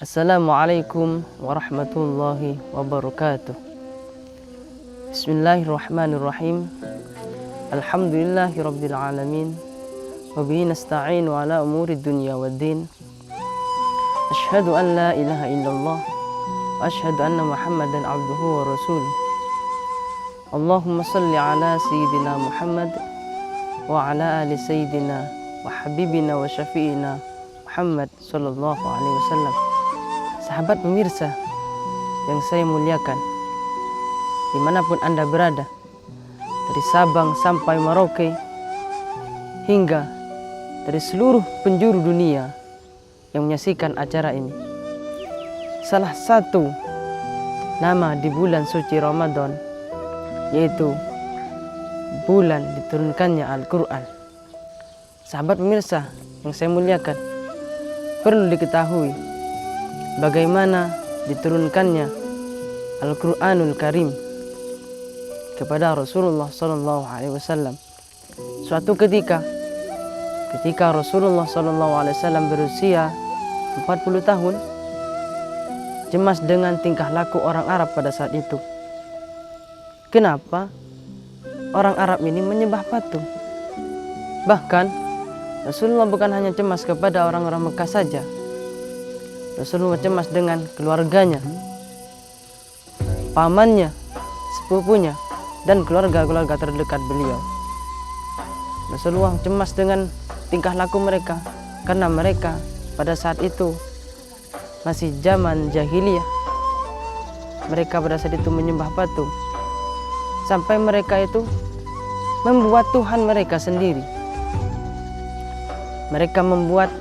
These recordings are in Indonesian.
Assalamualaikum warahmatullahi wabarakatuh. Bismillahirrahmanirrahim. Alhamdulillahi rabbil alamin. Wabihi nasta'inu ala umuri dunya waddin. Ashhadu an la ilaha illallah wa ashhadu anna Muhammadan abduhu wa rasuluh. Allahumma salli ala sayyidina Muhammad wa ala ali sayyidina wa habibina wa syafi'ina Muhammad sallallahu alaihi wasallam. Sahabat pemirsa yang saya muliakan, dimanapun Anda berada, dari Sabang sampai Merauke, hingga dari seluruh penjuru dunia yang menyaksikan acara ini. Salah satu nama di bulan suci Ramadan, yaitu bulan diturunkannya Al-Quran. Sahabat pemirsa yang saya muliakan, perlu diketahui bagaimana diturunkannya Al-Quranul Karim kepada Rasulullah SAW. Suatu ketika Rasulullah SAW berusia 40 tahun, cemas dengan tingkah laku orang Arab pada saat itu. Kenapa orang Arab ini menyembah patung? Bahkan Rasulullah bukan hanya cemas kepada orang-orang Mekah saja. Rasulullah cemas dengan keluarganya, pamannya, sepupunya, dan keluarga-keluarga terdekat beliau. Rasulullah cemas dengan tingkah laku mereka, karena mereka pada saat itu masih zaman jahiliyah. Mereka pada saat itu menyembah patung, sampai mereka itu membuat Tuhan mereka sendiri. Mereka membuat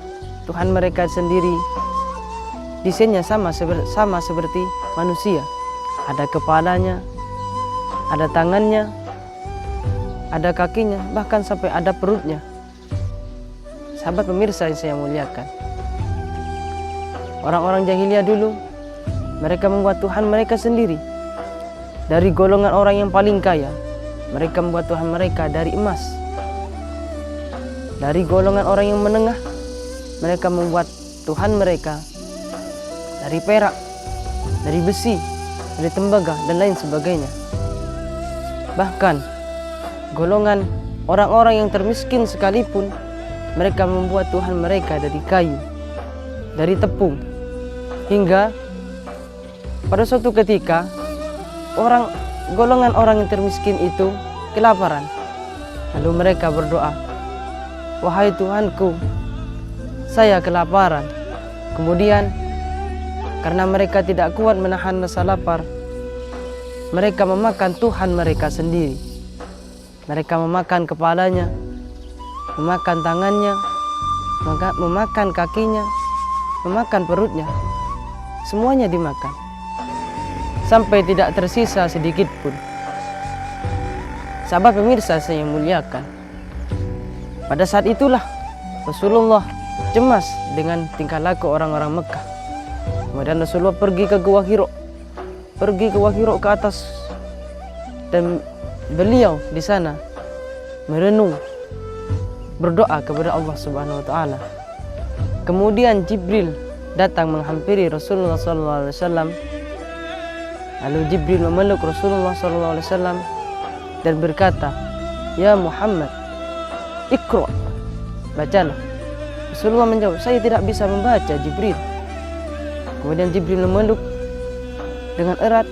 Tuhan mereka sendiri, desainnya sama seperti manusia. Ada kepalanya, ada tangannya, ada kakinya, bahkan sampai ada perutnya. Sahabat pemirsa yang saya muliakan, orang-orang jahiliyah dulu, mereka membuat Tuhan mereka sendiri. Dari golongan orang yang paling kaya, mereka membuat Tuhan mereka dari emas. Dari golongan orang yang menengah, mereka membuat Tuhan mereka dari perak, dari besi, dari tembaga, dan lain sebagainya. Bahkan golongan orang-orang yang termiskin sekalipun, mereka membuat Tuhan mereka dari kayu, dari tepung. Hingga pada suatu ketika, golongan orang yang termiskin itu kelaparan. Lalu mereka berdoa, "Wahai Tuhanku, saya kelaparan." Kemudian karena mereka tidak kuat menahan rasa lapar, mereka memakan Tuhan mereka sendiri. Mereka memakan kepalanya, memakan tangannya, memakan kakinya, memakan perutnya. Semuanya dimakan, sampai tidak tersisa sedikit pun. Sahabat pemirsa saya muliakan, pada saat itulah Rasulullah cemas dengan tingkah laku orang-orang Mekah. Kemudian Rasulullah pergi ke Gua Hira, ke atas, dan beliau di sana merenung, berdoa kepada Allah Subhanahu wa taala. Kemudian Jibril datang menghampiri Rasulullah SAW. Lalu Jibril memeluk Rasulullah SAW dan berkata, "Ya Muhammad, Iqra, bacalah." Rasulullah menjawab, "Saya tidak bisa membaca, Jibril." Kemudian Jibril memeluk dengan erat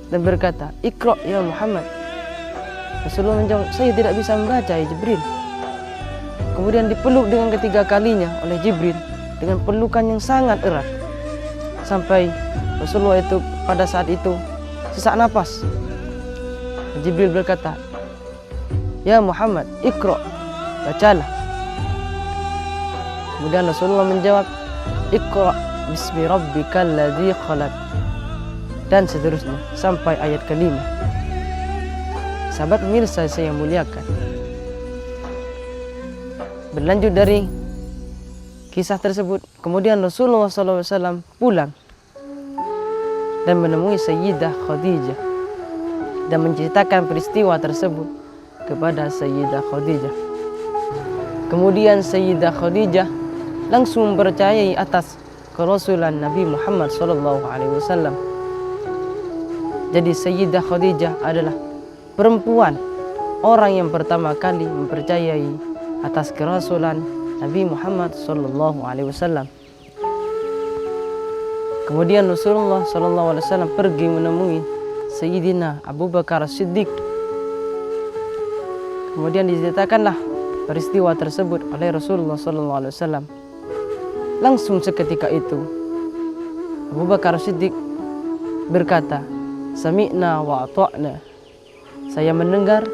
dan berkata, "Iqra ya Muhammad." Rasulullah menjawab, "Saya tidak bisa membaca, ya Jibril." Kemudian dipeluk dengan ketiga kalinya oleh Jibril dengan pelukan yang sangat erat, sampai Rasulullah itu pada saat itu sesak napas. Jibril berkata, "Ya Muhammad, Iqra, bacalah." Kemudian Rasulullah menjawab, "Iqra bismi rabbikal ladzi khalaq," dan seterusnya sampai ayat kelima. Sahabat pemirsa saya muliakan, berlanjut dari kisah tersebut, kemudian Rasulullah SAW pulang dan menemui Sayyidah Khadijah dan menceritakan peristiwa tersebut kepada Sayyidah Khadijah. Kemudian Sayyidah Khadijah langsung mempercayai atas kerasulan Nabi Muhammad SAW. Jadi Sayyidah Khadijah adalah perempuan, orang yang pertama kali mempercayai atas kerasulan Nabi Muhammad SAW. Kemudian Rasulullah SAW pergi menemui Sayyidina Abu Bakar Siddiq. Kemudian diceritakanlah peristiwa tersebut oleh Rasulullah SAW. Langsung seketika itu Abu Bakar Siddiq berkata, "Sami'na wa ata'na." Saya mendengar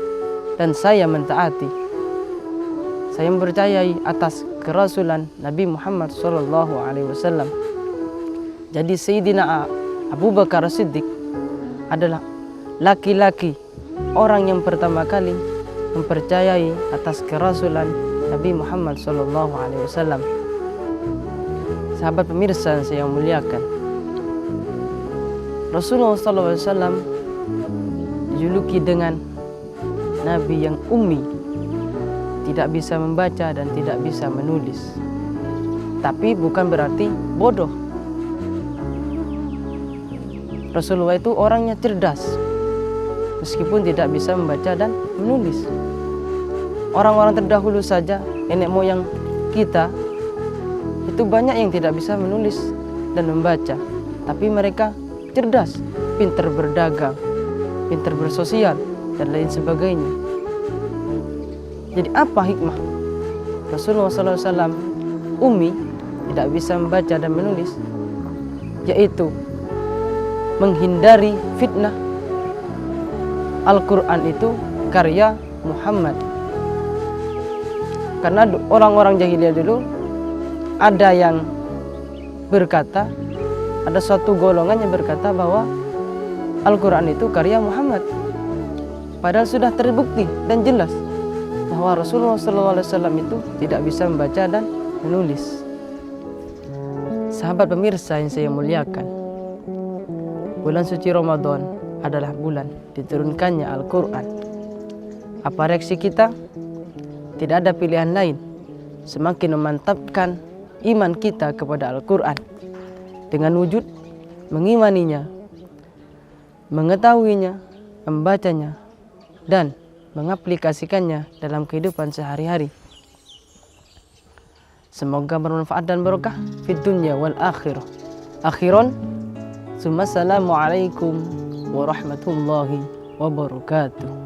dan saya mentaati. Saya mempercayai atas kerasulan Nabi Muhammad SAW. Jadi Sayyidina Abu Bakar Siddiq adalah laki-laki, orang yang pertama kali mempercayai atas kerasulan Nabi Muhammad SAW. Sahabat pemirsa yang saya muliakan, Rasulullah SAW dijuluki dengan Nabi yang ummi, tidak bisa membaca dan tidak bisa menulis. Tapi bukan berarti bodoh. Rasulullah itu orangnya cerdas, meskipun tidak bisa membaca dan menulis. Orang-orang terdahulu saja, nenek moyang kita, itu banyak yang tidak bisa menulis dan membaca. Tapi mereka cerdas, pintar berdagang, pintar bersosial, dan lain sebagainya. Jadi apa hikmah Rasulullah SAW ummi, tidak bisa membaca dan menulis? Yaitu menghindari fitnah. Al-Quran itu karya Muhammad. Karena orang-orang jahiliyah dulu ada yang berkata, ada suatu golongan yang berkata bahwa Al-Quran itu karya Muhammad. Padahal sudah terbukti dan jelas bahwa Rasulullah SAW itu tidak bisa membaca dan menulis. Sahabat pemirsa yang saya muliakan, bulan suci Ramadan adalah bulan diturunkannya Al-Quran. Apa reaksi kita? Tidak ada pilihan lain semakin memantapkan iman kita kepada Al-Quran dengan wujud mengimaninya, mengetahuinya, membacanya, dan mengaplikasikannya dalam kehidupan sehari-hari. Semoga bermanfaat dan barokah fid dunya wal akhirah. Akhiran, Assalamualaikum warahmatullahi wabarakatuh.